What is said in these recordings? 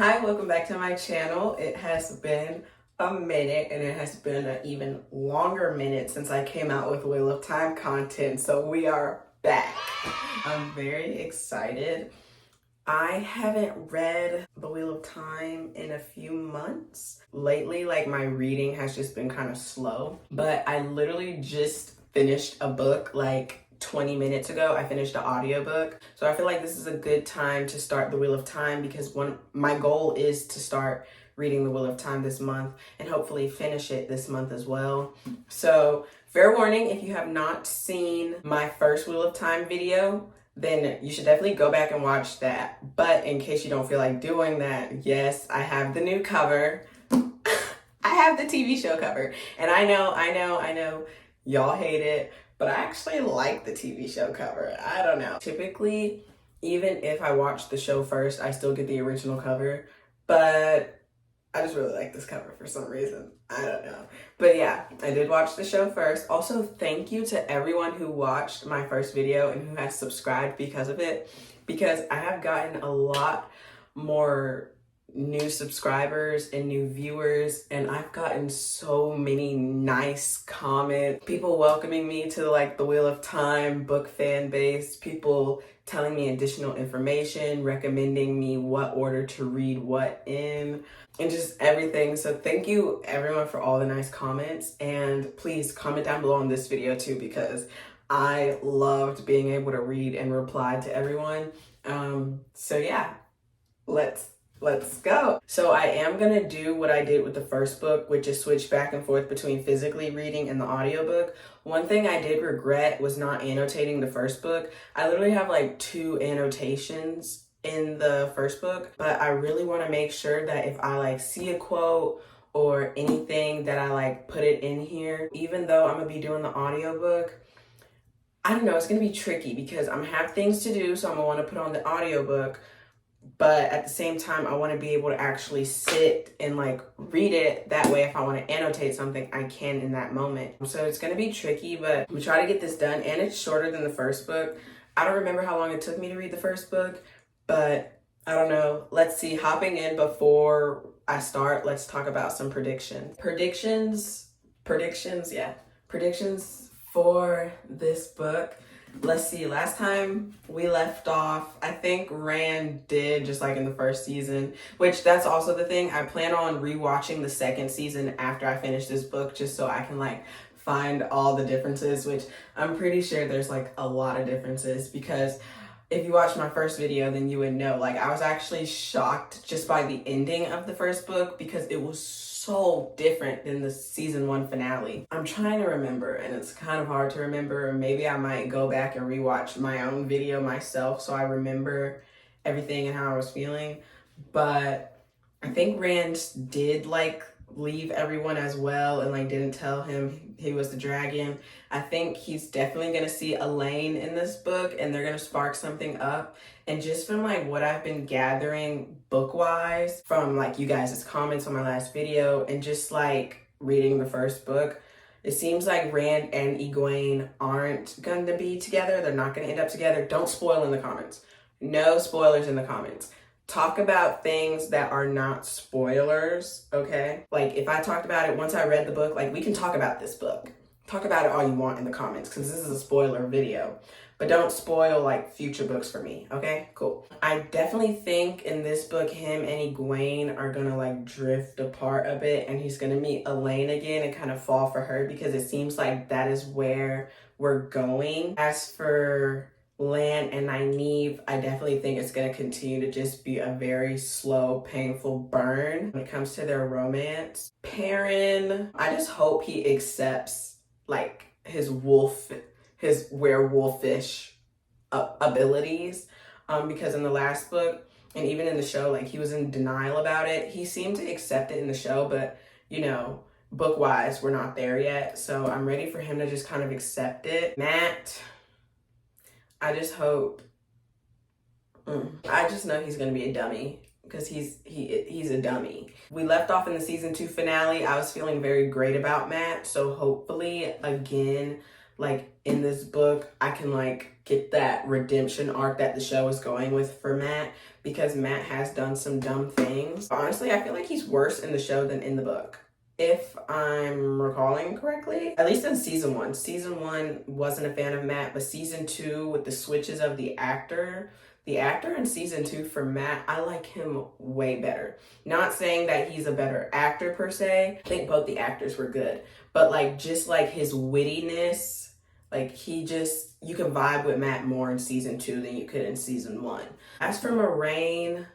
Hi, welcome back to my channel. It has been a minute and it has been an even longer minute since I came out with Wheel of Time content, so we are back. I'm very excited. I haven't read The Wheel of Time in a few months. Lately, like, my reading has just been kind of slow, but I literally just finished a book like 20 minutes ago. I finished the audiobook. So I feel like this is a good time to start The Wheel of Time because my goal is to start reading The Wheel of Time this month and hopefully finish it this month as well. So fair warning, if you have not seen my first Wheel of Time video, then you should definitely go back and watch that. But in case you don't feel like doing that, yes, I have the new cover. I have the TV show cover. And I know, y'all hate it, but I actually like the TV show cover. I don't know. Typically, even if I watch the show first, I still get the original cover, but I just really like this cover for some reason. I don't know. But yeah, I did watch the show first. Also, thank you to everyone who watched my first video and who has subscribed because of it, because I have gotten a lot more new subscribers and new viewers, and I've gotten so many nice comments, people welcoming me to like the Wheel of Time book fan base, people telling me additional information, recommending me what order to read what in, and just everything. So thank you everyone for all the nice comments, and please comment down below on this video too, because I loved being able to read and reply to everyone. So yeah, let's go. So I am gonna do what I did with the first book, which is switch back and forth between physically reading and the audiobook. One thing I did regret was not annotating the first book. I literally have like 2 annotations in the first book, but I really want to make sure that if I like see a quote or anything that I like put it in here. Even though I'm gonna be doing the audiobook, I don't know, it's gonna be tricky because I'm gonna have things to do, so I'm gonna want to put on the audiobook, but at the same time, I want to be able to actually sit and like read it. That way, if I want to annotate something, I can in that moment. So it's going to be tricky, but I'm going to try to get this done. And it's shorter than the first book. I don't remember how long it took me to read the first book, but I don't know. Let's see. Hopping in before I start, let's talk about some predictions. Predictions for this book. Let's see, last time we left off, I think Rand did just like in the first season, which that's also the thing. I plan on rewatching the second season after I finish this book just so I can like find all the differences, which I'm pretty sure there's like a lot of differences, because if you watched my first video, then you would know, like, I was actually shocked just by the ending of the first book because it was so different than the season 1 finale. I'm trying to remember, and it's kind of hard to remember. Maybe I might go back and rewatch my own video myself so I remember everything and how I was feeling. But I think Rand did like leave everyone as well and like didn't tell him he was the dragon. I think he's definitely gonna see Elaine in this book and they're gonna spark something up. And just from like what I've been gathering book wise from like you guys' comments on my last video and just like reading the first book, it seems like Rand and Egwene aren't gonna be together. They're not gonna end up together. Don't spoil in the comments. No spoilers in the comments. Talk about things that are not spoilers, okay? Like, if I talked about it once I read the book, like, we can talk about this book. Talk about it all you want in the comments, because this is a spoiler video. But don't spoil, like, future books for me, okay? Cool. I definitely think in this book, him and Egwene are gonna, like, drift apart a bit, and he's gonna meet Elaine again and kind of fall for her, because it seems like that is where we're going. As for Lan and Nynaeve, I definitely think it's going to continue to just be a very slow, painful burn when it comes to their romance. Perrin, I just hope he accepts like his werewolfish abilities, because in the last book and even in the show, like, he was in denial about it. He seemed to accept it in the show, but you know, book wise, we're not there yet. So I'm ready for him to just kind of accept it. Matt, I just hope, I just know he's gonna be a dummy, because he's a dummy. We left off in the season 2 finale. I was feeling very great about Matt, so hopefully, again, like in this book, I can like get that redemption arc that the show is going with for Matt, because Matt has done some dumb things. Honestly, I feel like he's worse in the show than in the book, if I'm recalling correctly. At least in season 1. Season 1 wasn't a fan of Matt, but season 2, with the switches of the actor in season 2 for Matt, I like him way better. Not saying that he's a better actor per se. I think both the actors were good, but like just like his wittiness, like you can vibe with Matt more in season 2 than you could in season 1. As for Moraine,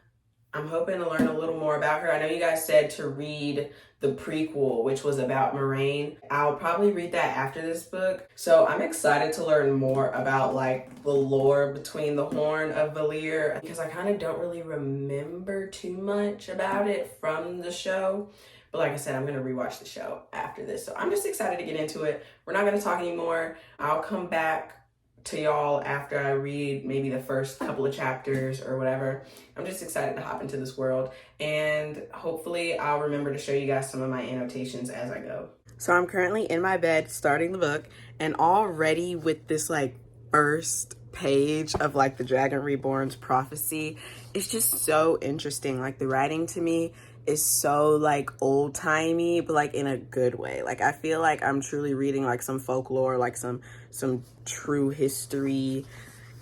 I'm hoping to learn a little more about her. I know you guys said to read the prequel, which was about Moraine. I'll probably read that after this book. So I'm excited to learn more about like the lore between the Horn of Valyr, because I kind of don't really remember too much about it from the show. But like I said, I'm going to rewatch the show after this. So I'm just excited to get into it. We're not going to talk anymore. I'll come back to y'all after I read maybe the first couple of chapters or whatever. I'm just excited to hop into this world, and hopefully I'll remember to show you guys some of my annotations as I go. So I'm currently in my bed starting the book, and already with this like first page of like the Dragon Reborn's prophecy, it's just so interesting. Like the writing to me is so like old-timey, but like in a good way. Like I feel like I'm truly reading like some folklore, like some true history,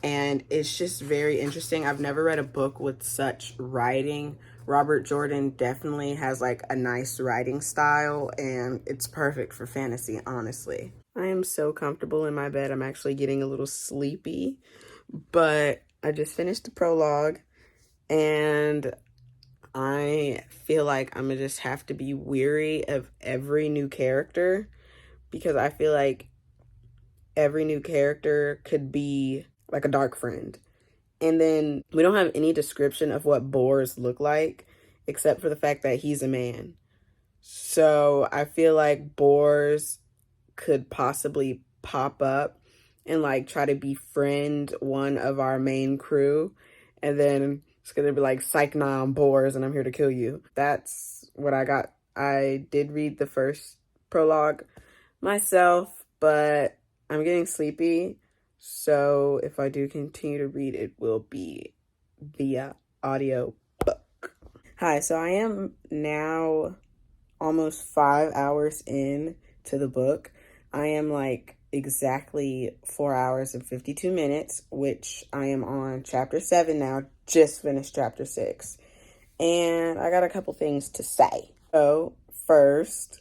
and it's just very interesting. I've never read a book with such writing. Robert Jordan definitely has like a nice writing style, and it's perfect for fantasy, honestly. I am so comfortable in my bed. I'm actually getting a little sleepy, but I just finished the prologue, and I feel like I'm gonna just have to be weary of every new character, because I feel like every new character could be like a dark friend. And then we don't have any description of what boars look like, except for the fact that he's a man. So I feel like boars could possibly pop up and like try to befriend one of our main crew, and then it's gonna be like, psych, nah, I'm boars and I'm here to kill you. That's what I got. I did read the first prologue myself, but I'm getting sleepy, so if I do continue to read, it will be via audio book. Hi, so I am now almost 5 hours in to the book. I am like exactly 4 hours and 52 minutes, which I am on chapter 7 now, just finished chapter 6. And I got a couple things to say. So first,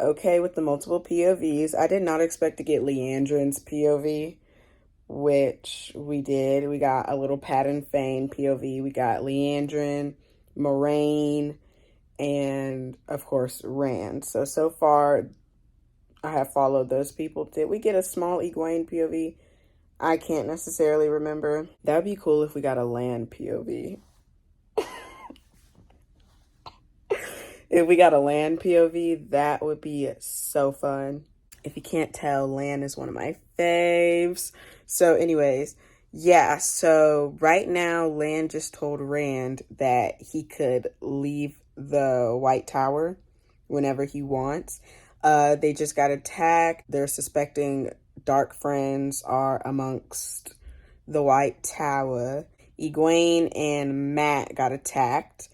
okay with the multiple POVs. I did not expect to get Leandrin's POV, which we did. We got a little Pat and Fane POV. We got Leandrin, Moraine, and of course Rand. So far I have followed those people. Did we get a small Egwene POV? I can't necessarily remember. That would be cool if we got a Lan POV. If we got a Lan POV, that would be so fun. If you can't tell, Lan is one of my faves. So anyways, yeah, so right now Lan just told Rand that he could leave the White Tower whenever he wants. They just got attacked. They're suspecting dark friends are amongst the White Tower. Egwene and Matt got attacked.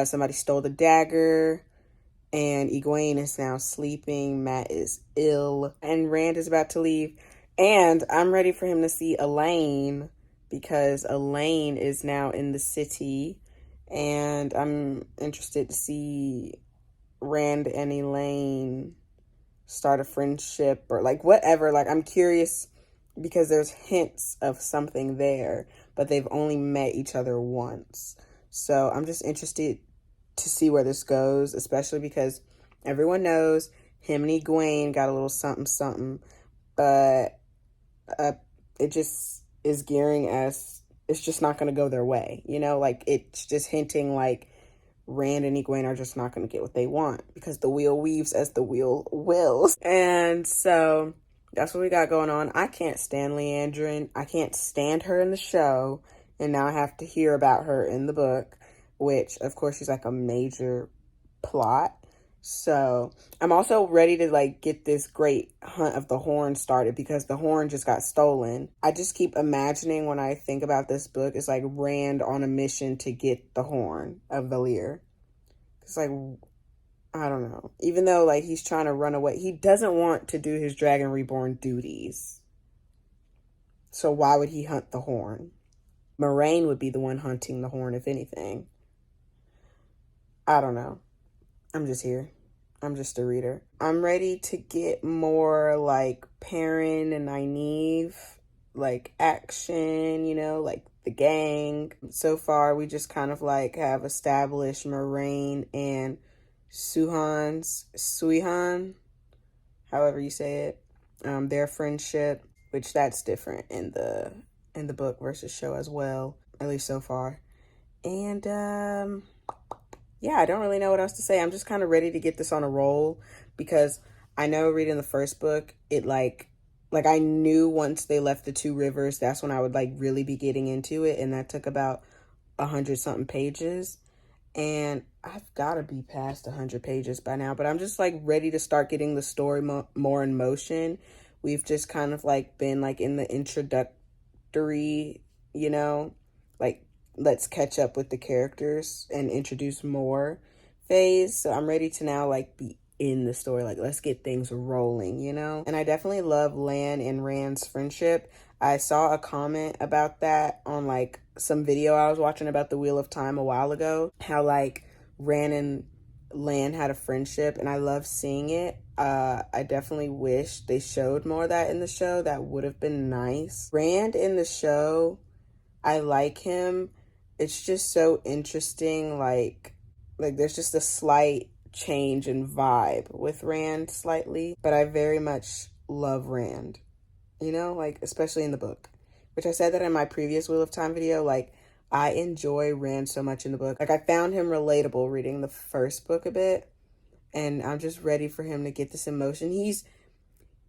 Somebody stole the dagger, and Egwene is now sleeping. Matt is ill, and Rand is about to leave. And I'm ready for him to see Elaine, because Elaine is now in the city, and I'm interested to see Rand and Elaine start a friendship or like whatever. Like I'm curious because there's hints of something there, but they've only met each other once. So I'm just interested to see where this goes, especially because everyone knows him and Egwene got a little something something, but it just is gearing as it's just not going to go their way, you know? Like it's just hinting like Rand and Egwene are just not going to get what they want, because the wheel weaves as the wheel wills. And so that's what we got going on. I can't stand Leandrin. I can't stand her in the show, and now I have to hear about her in the book, which of course she's like a major plot. So I'm also ready to like get this great hunt of the horn started because the horn just got stolen. I just keep imagining when I think about this book, it's like Rand on a mission to get the horn of Valir. It's like, I don't know. Even though like he's trying to run away, he doesn't want to do his Dragon Reborn duties. So why would he hunt the horn? Moraine would be the one hunting the horn, if anything. I don't know. I'm just here. I'm just a reader. I'm ready to get more like Perrin and Nynaeve, like action, you know, like the gang. So far, we just kind of like have established Moraine and Suihan, however you say it, their friendship, which that's different in the book versus show as well, at least so far. And yeah, I don't really know what else to say. I'm just kind of ready to get this on a roll because I know reading the first book, it like I knew once they left the two rivers, that's when I would like really be getting into it. And that took about 100-something pages. And I've got to be past 100 pages by now, but I'm just like ready to start getting the story more in motion. We've just kind of like been like in the introductory, you know, like let's catch up with the characters and introduce more phase. So I'm ready to now like be in the story, like let's get things rolling, you know. And I definitely love Lan and Rand's friendship. I saw a comment about that on like some video I was watching about the Wheel of Time a while ago, how like Rand and Lan had a friendship, and I love seeing it. I definitely wish they showed more of that in the show. That would have been nice. Rand in the show, I like him. It's just so interesting, like there's just a slight change in vibe with Rand slightly, but I very much love Rand, you know, like especially in the book, which I said that in my previous Wheel of Time video. Like I enjoy Rand so much in the book. Like I found him relatable reading the first book a bit, and I'm just ready for him to get this emotion.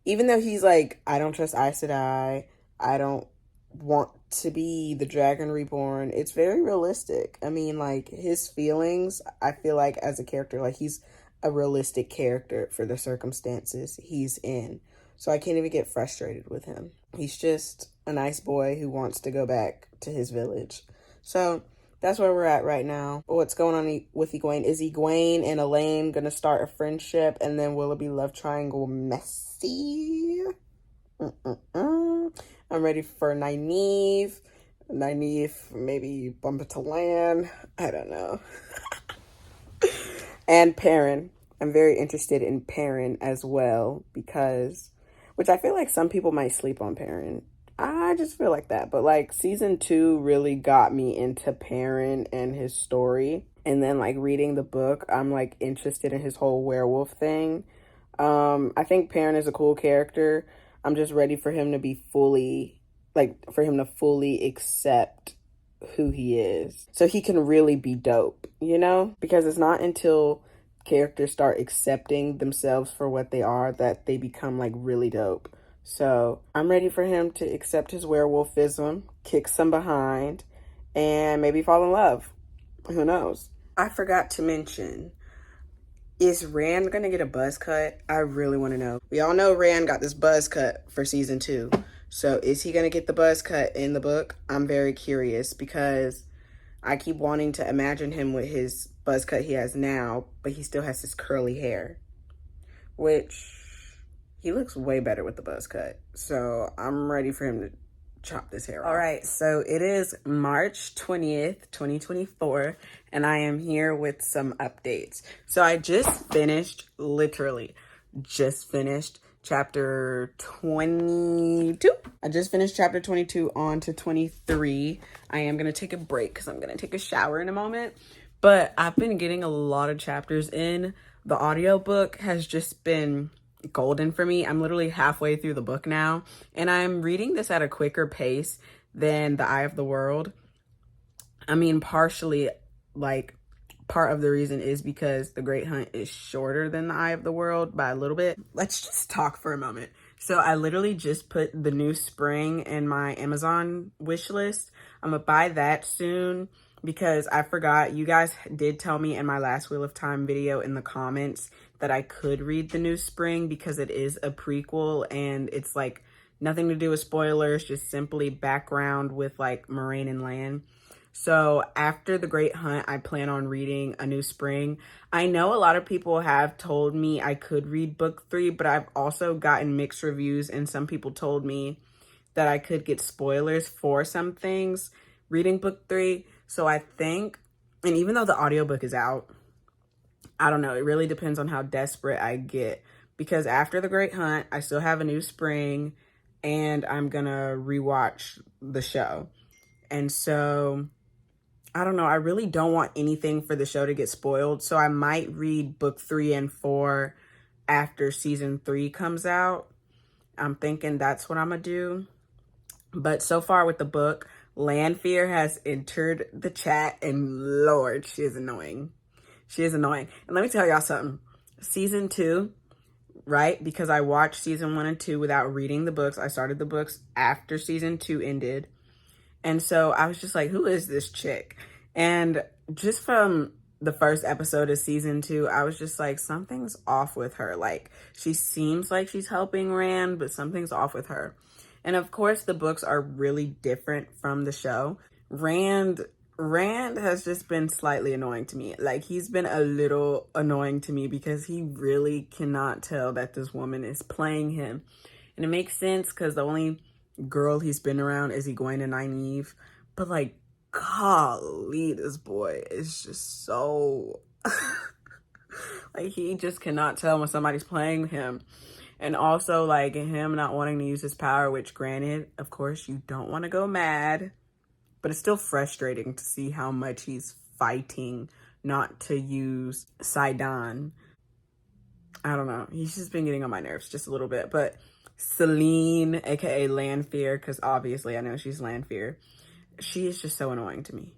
Even though he's like, I don't trust Aes Sedai, I don't want to be the Dragon Reborn, it's very realistic. I mean, like his feelings, I feel like as a character, like he's a realistic character for the circumstances he's in. So I can't even get frustrated with him. He's just a nice boy who wants to go back to his village. So that's where we're at right now. What's going on with Egwene? Is Egwene and Elaine gonna start a friendship, and then will it be love triangle messy? I'm ready for Nynaeve. Maybe bump it to Lan. I don't know. And Perrin. I'm very interested in Perrin as well because, which I feel like some people might sleep on Perrin. I just feel like that. But like season 2 really got me into Perrin and his story. And then like reading the book, I'm like interested in his whole werewolf thing. I think Perrin is a cool character. I'm just ready for him to be fully accept who he is, so he can really be dope, you know? Because it's not until characters start accepting themselves for what they are that they become like really dope. So I'm ready for him to accept his werewolfism, kick some behind, and maybe fall in love. Who knows? I forgot to mention, is Rand gonna get a buzz cut? I really want to know. We all know Rand got this buzz cut for season 2. So is he gonna get the buzz cut in the book? I'm very curious because I keep wanting to imagine him with his buzz cut he has now, but he still has his curly hair, which he looks way better with the buzz cut. So I'm ready for him to chop this hair off. All right, so it is March 20th, 2024, and I am here with some updates. So I literally just finished chapter 22. I just finished chapter 22 on to 23. I am going to take a break because I'm going to take a shower in a moment. But I've been getting a lot of chapters in. The audiobook has just been golden for me. I'm literally halfway through the book now. And I'm reading this at a quicker pace than The Eye of the World. I mean, partially, like, part of the reason is because The Great Hunt is shorter than The Eye of the World by a little bit. Let's just talk for a moment. So I literally just put the new spring in my Amazon wish list. I'm gonna buy that soon. because I forgot. You guys did tell me in my last Wheel of Time video in the comments that I could read The New Spring because it is a prequel and it's like nothing to do with spoilers, just simply background with like Moraine Lan. So after The Great Hunt, I plan on reading A New Spring. I know a lot of people have told me I could read book 3, but I've also gotten mixed reviews and some people told me that I could get spoilers for some things reading book 3. So I think, and even though the audiobook is out, I don't know, it really depends on how desperate I get. Because after The Great Hunt, I still have A New Spring and I'm gonna rewatch the show. And so, I don't know, I really don't want anything for the show to get spoiled. So I might read book 3 and 4 after season 3 comes out. I'm thinking that's what I'm gonna do. But so far with the book, Lanfear has entered the chat and Lord, she is annoying. She is annoying. And let me tell y'all something. Season 2, right? Because I watched season 1 and 2 without reading the books. I started the books after season 2 ended. And so I was just like, who is this chick? And just from the first episode of season 2, I was just like, something's off with her. Like, she seems like she's helping Rand, but something's off with her. And of course, the books are really different from the show. Rand has just been slightly annoying to me. Like, he's been a little annoying to me because he really cannot tell that this woman is playing him. And it makes sense because the only girl he's been around is Egwene and Nynaeve. But like, golly, this boy is just so... like, he just cannot tell when somebody's playing him. And also, like, him not wanting to use his power, which granted, of course, you don't want to go mad. But it's still frustrating to see how much he's fighting not to use Sidon. I don't know. He's just been getting on my nerves just a little bit. But Celine, aka Lanfear, because obviously I know she's Lanfear, she is just so annoying to me.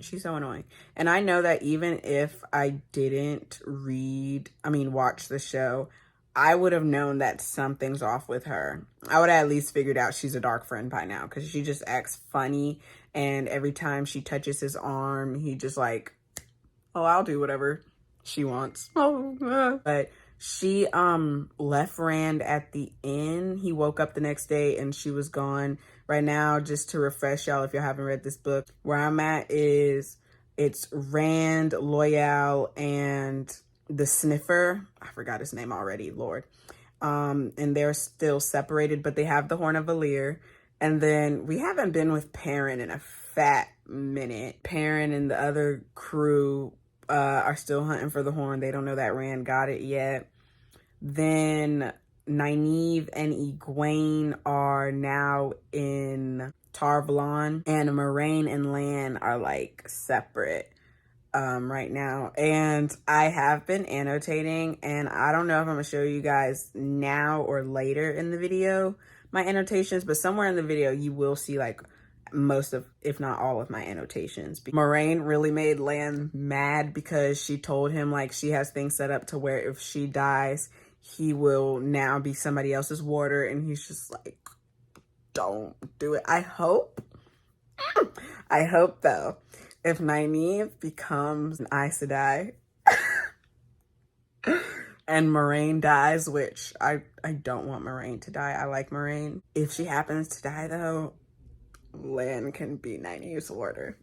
She's so annoying. And I know that even if I didn't watch the show, I would have known that something's off with her. I would have at least figured out she's a dark friend by now because she just acts funny. And every time she touches his arm, he just like, oh, I'll do whatever she wants. But she left Rand at the inn. He woke up the next day and she was gone. Right now, just to refresh y'all, if y'all haven't read this book, where I'm at is it's Rand, Loyal, and the Sniffer. I forgot his name already, Lord. And they're still separated, but they have the Horn of Valir. And then we haven't been with Perrin in a fat minute. Perrin and the other crew are still hunting for the horn. They don't know that Rand got it yet. Then Nynaeve and Egwene are now in Tar Valon, and Moraine and Lan are like separate right now. And I have been annotating, and I don't know if I'm gonna show you guys now or later in the video my annotations, but somewhere in the video you will see like most of, if not all of, my annotations. Moraine really made Lan mad because she told him like she has things set up to where if she dies, he will now be somebody else's warder, and he's just like, don't do it. I hope though, if Nynaeve becomes an Aes Sedai and Moraine dies, which I don't want Moraine to die. I like Moraine. If she happens to die though, Lan can be Nynaeve's warder.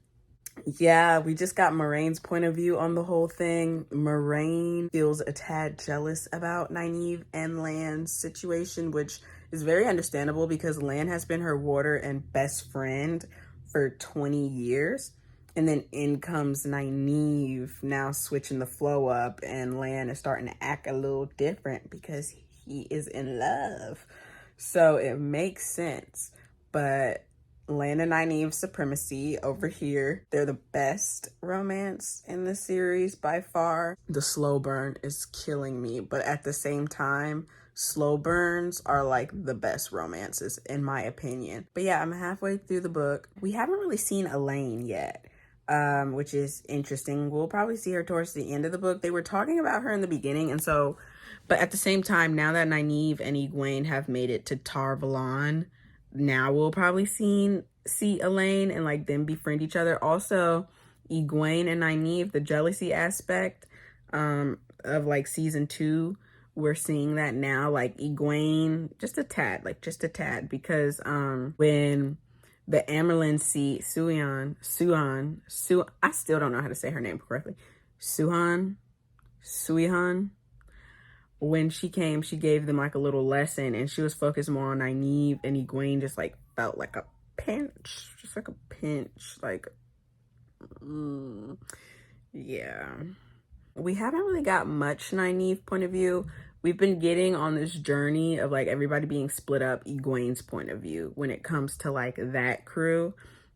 Yeah, we just got Moraine's point of view on the whole thing. Moraine feels a tad jealous about Nynaeve and Lan's situation, which is very understandable because Lan has been her warder and best friend for 20 years. And then in comes Nynaeve, now switching the flow up, and Lan is starting to act a little different because he is in love. So it makes sense. But Lan and Nynaeve's supremacy over here, they're the best romance in the series by far. The slow burn is killing me, but at the same time, slow burns are like the best romances in my opinion. But yeah, I'm halfway through the book. We haven't really seen Elaine yet, which is interesting. We'll probably see her towards the end of the book. They were talking about her in the beginning, and so, but at the same time, now that Nynaeve and Egwene have made it to Tar Valon, now we'll probably see Elaine and like them befriend each other. Also, Egwene and Nynaeve, the jealousy aspect of like season 2. We're seeing that now, like Egwene, just a tad, because when the Amerlin see Suan, I still don't know how to say her name correctly. Suhan, when she came, she gave them like a little lesson, and she was focused more on Nynaeve, and Egwene just like felt like a pinch, like, yeah. We haven't really got much Nynaeve point of view. We've been getting on this journey of like everybody being split up, Egwene's point of view when it comes to like that crew.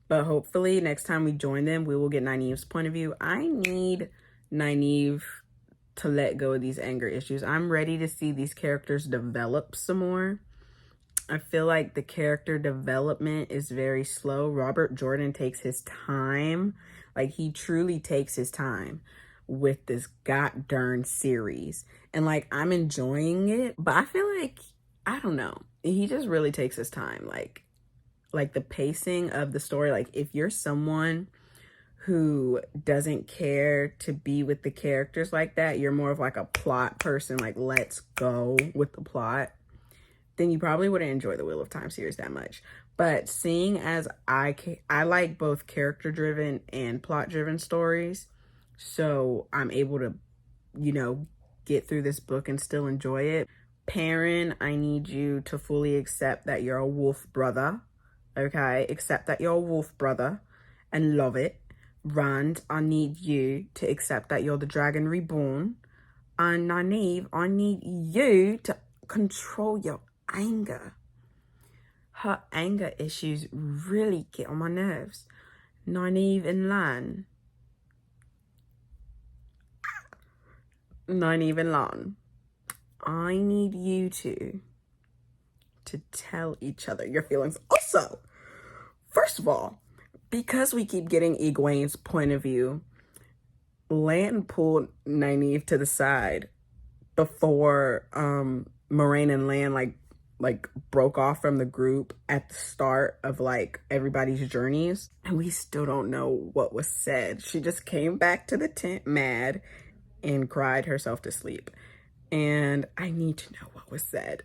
But hopefully next time we join them, we will get Nynaeve's point of view. I need Nynaeve to let go of these anger issues. I'm ready to see these characters develop some more. I feel like the character development is very slow. Robert Jordan takes his time. Like, he truly takes his time with this god darn series, and like I'm enjoying it, but I feel like, I don't know, he just really takes his time. Like the pacing of the story, like if you're someone who doesn't care to be with the characters like that, you're more of like a plot person, like let's go with the plot, then you probably wouldn't enjoy the Wheel of Time series that much. But seeing as I like both character driven and plot driven stories, so I'm able to, you know, get through this book and still enjoy it. Perrin, I need you to fully accept that you're a wolf brother. Okay? Accept that you're a wolf brother and love it. Rand, I need you to accept that you're the dragon reborn. And Nynaeve, I need you to control your anger. Her anger issues really get on my nerves. Nynaeve and Lan. Nynaeve and Lan, I need you to tell each other your feelings. Also, first of all, because we keep getting Egwene's point of view, Lan pulled Nynaeve to the side before Moraine and Lan like broke off from the group at the start of like everybody's journeys, and we still don't know what was said. She just came back to the tent mad and cried herself to sleep, and I need to know what was said.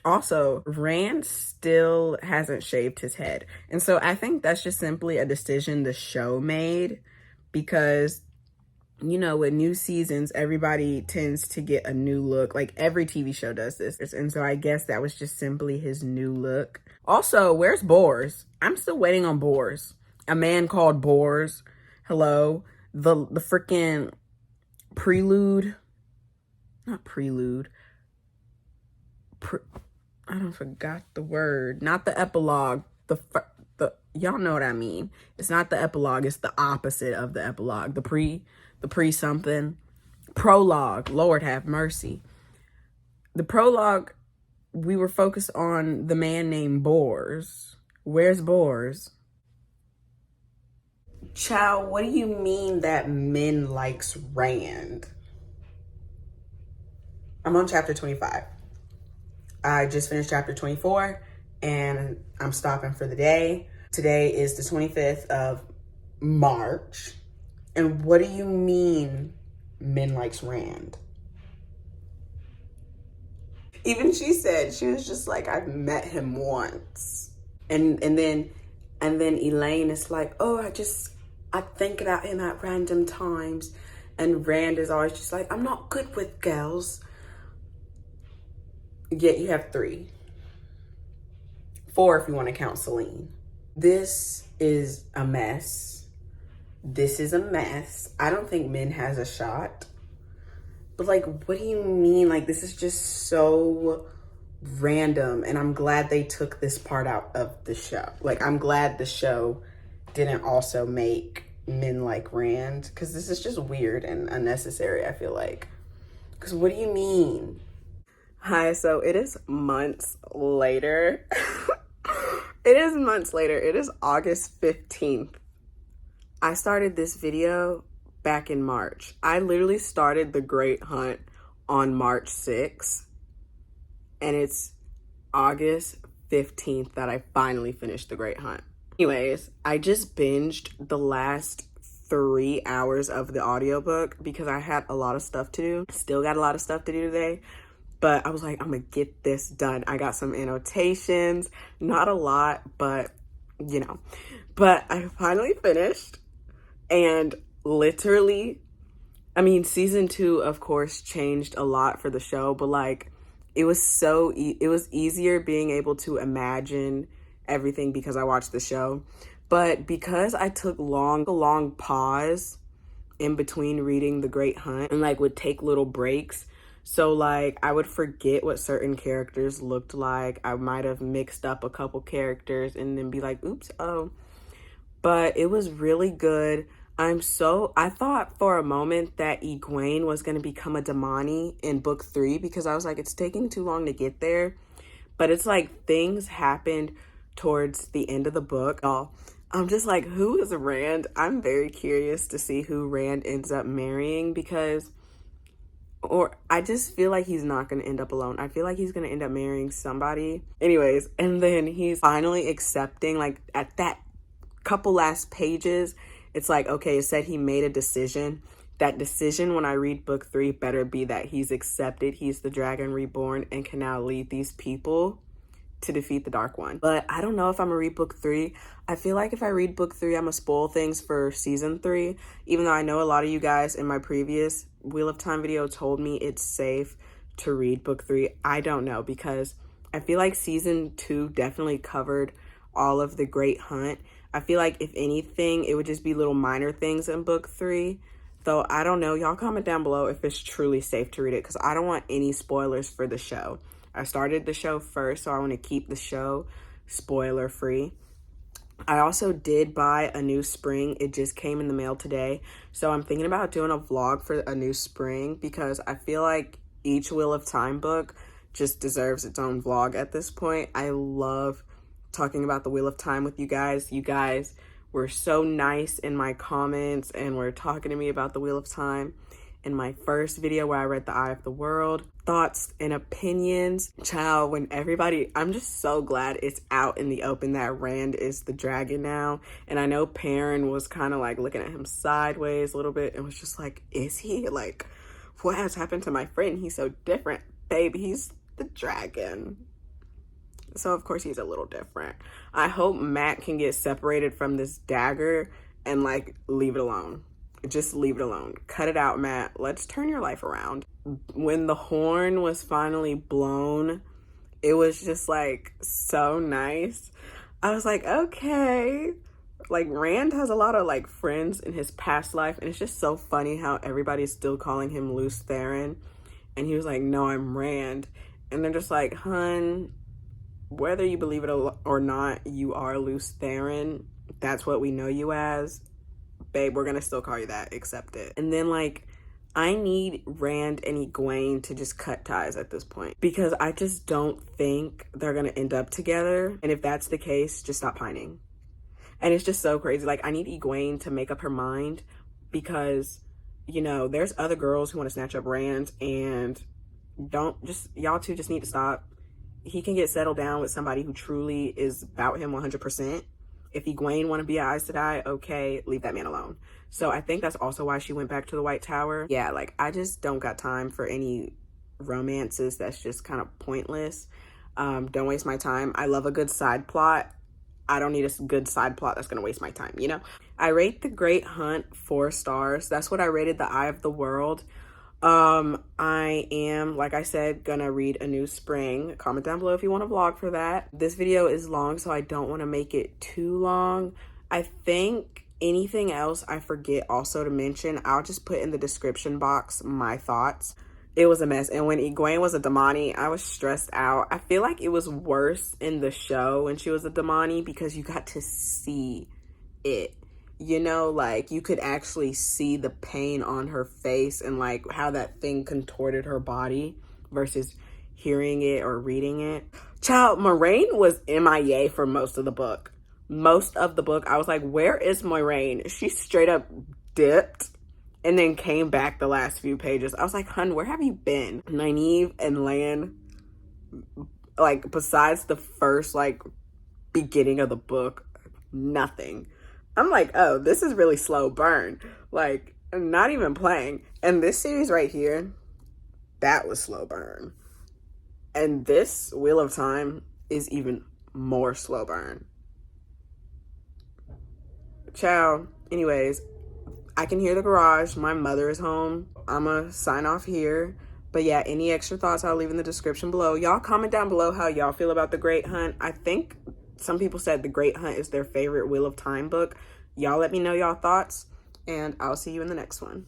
Also, Rand still hasn't shaved his head, and so I think that's just simply a decision the show made, because, you know, with new seasons, everybody tends to get a new look. Like, every TV show does this. And so I guess that was just simply his new look. Also, where's Bors? I'm still waiting on Bors. A man called Bors. Hello? The freaking prelude. Not prelude. I don't forgot the word. Not the epilogue. The y'all know what I mean. It's not the epilogue. It's the opposite of the epilogue. The pre something. Prologue. Lord have mercy. The prologue, we were focused on the man named Bors. Where's Bors? Child, what do you mean that Min likes Rand? I'm on chapter 25. I just finished chapter 24 and I'm stopping for the day. Today is the 25th of March. And what do you mean Min likes Rand? Even she said, she was just like, I've met him once. And then Elaine is like, oh, I think about him at random times. And Rand is always just like, I'm not good with girls. Yet you have 3. 4 if you want to count Celine. This is a mess. This is a mess. I don't think Min has a shot. But like, what do you mean? Like, this is just so random. And I'm glad they took this part out of the show. Like, I'm glad the show didn't also make Min like Rand. Because this is just weird and unnecessary, I feel like. Because what do you mean? Hi, so it is months later. It is months later. It is August 15th. I started this video back in March. I literally started the Great Hunt on March 6th. And it's August 15th that I finally finished the Great Hunt. Anyways, I just binged the last 3 hours of the audiobook because I had a lot of stuff to do. Still got a lot of stuff to do today. But I was like, I'm gonna get this done. I got some annotations, not a lot, but you know. But I finally finished, and literally, I mean, season 2, of course, changed a lot for the show, but like, it was it was easier being able to imagine everything because I watched the show. But because I took a long pause in between reading The Great Hunt and like would take little breaks, so like I would forget what certain characters looked like. I might have mixed up a couple characters and then be like, oops, oh. But it was really good. I thought for a moment that Egwene was going to become a Damani in book 3 because I was like, it's taking too long to get there. But it's like things happened towards the end of the book. I'm just like, who is Rand? I'm very curious to see who Rand ends up marrying or I just feel like he's not going to end up alone. I feel like he's going to end up marrying somebody. Anyways, and then he's finally accepting, like at that couple last pages, it's like, okay, it said he made a decision. That decision, when I read book 3, better be that he's accepted, he's the dragon reborn, and can now lead these people to defeat the Dark One. But I don't know if I'm gonna read book 3. I feel like if I read book 3, I'm gonna spoil things for season 3, even though I know a lot of you guys in my previous Wheel of Time video told me it's safe to read book 3. I don't know, because I feel like season 2 definitely covered all of the Great Hunt. I feel like if anything, it would just be little minor things in book 3. Though I don't know, y'all comment down below if it's truly safe to read it, because I don't want any spoilers for the show. I started the show first, so I want to keep the show spoiler free. I also did buy a new spring. It just came in the mail today. So I'm thinking about doing a vlog for a new spring because I feel like each Wheel of Time book just deserves its own vlog at this point. I love talking about the Wheel of Time with you guys. You guys were so nice in my comments and were talking to me about the Wheel of Time in my first video where I read The Eye of the World. Thoughts and opinions. Child, when everybody, I'm just so glad it's out in the open that Rand is the dragon now. And I know Perrin was kind of like looking at him sideways a little bit and was just like, is he? Like, what has happened to my friend? He's so different. Babe, he's the dragon. So of course he's a little different. I hope Matt can get separated from this dagger and like leave it alone. Just leave it alone. Cut it out, Matt. Let's turn your life around. When the horn was finally blown, it was just like so nice. I was like, okay. Like Rand has a lot of like friends in his past life, and it's just so funny how everybody's still calling him Luce Theron. And he was like, no, I'm Rand. And they're just like, hun, whether you believe it or not, you are Luce Theron. That's what we know you as. Babe, we're gonna still call you that. Accept it. And then like, I need Rand and Egwene to just cut ties at this point because I just don't think they're gonna end up together. And if that's the case, just stop pining. And it's just so crazy. Like, I need Egwene to make up her mind because, you know, there's other girls who want to snatch up Rand, and y'all two just need to stop. He can get settled down with somebody who truly is about him 100%. If Egwene want to be a Aes Sedai, okay, leave that man alone. So I think that's also why she went back to the White Tower. Yeah, like, I just don't got time for any romances that's just kind of pointless. Don't waste my time. I love a good side plot. I don't need a good side plot that's going to waste my time, you know? I rate The Great Hunt 4 stars. That's what I rated The Eye of the World. I am, like I said, gonna read A New Spring. Comment down below if you want a vlog for that. This video is long, so I don't want to make it too long. I think anything else I forget also to mention, I'll just put in the description box my thoughts. It was a mess. And when Egwene was a Damani, I was stressed out. I feel like it was worse in the show when she was a Damani because you got to see it. You know, like, you could actually see the pain on her face and, like, how that thing contorted her body versus hearing it or reading it. Child, Moraine was M.I.A. for most of the book. Most of the book, I was like, where is Moraine? She straight up dipped and then came back the last few pages. I was like, hun, where have you been? Nynaeve and Lan, like, besides the first, like, beginning of the book, nothing. I'm like, oh, this is really slow burn. Like, not even playing. And this series right here, that was slow burn. And this Wheel of Time is even more slow burn. Ciao. Anyways, I can hear the garage. My mother is home. I'm gonna sign off here. But yeah, any extra thoughts I'll leave in the description below. Y'all comment down below how y'all feel about The Great Hunt. I think some people said The Great Hunt is their favorite Wheel of Time book. Y'all let me know y'all thoughts, and I'll see you in the next one.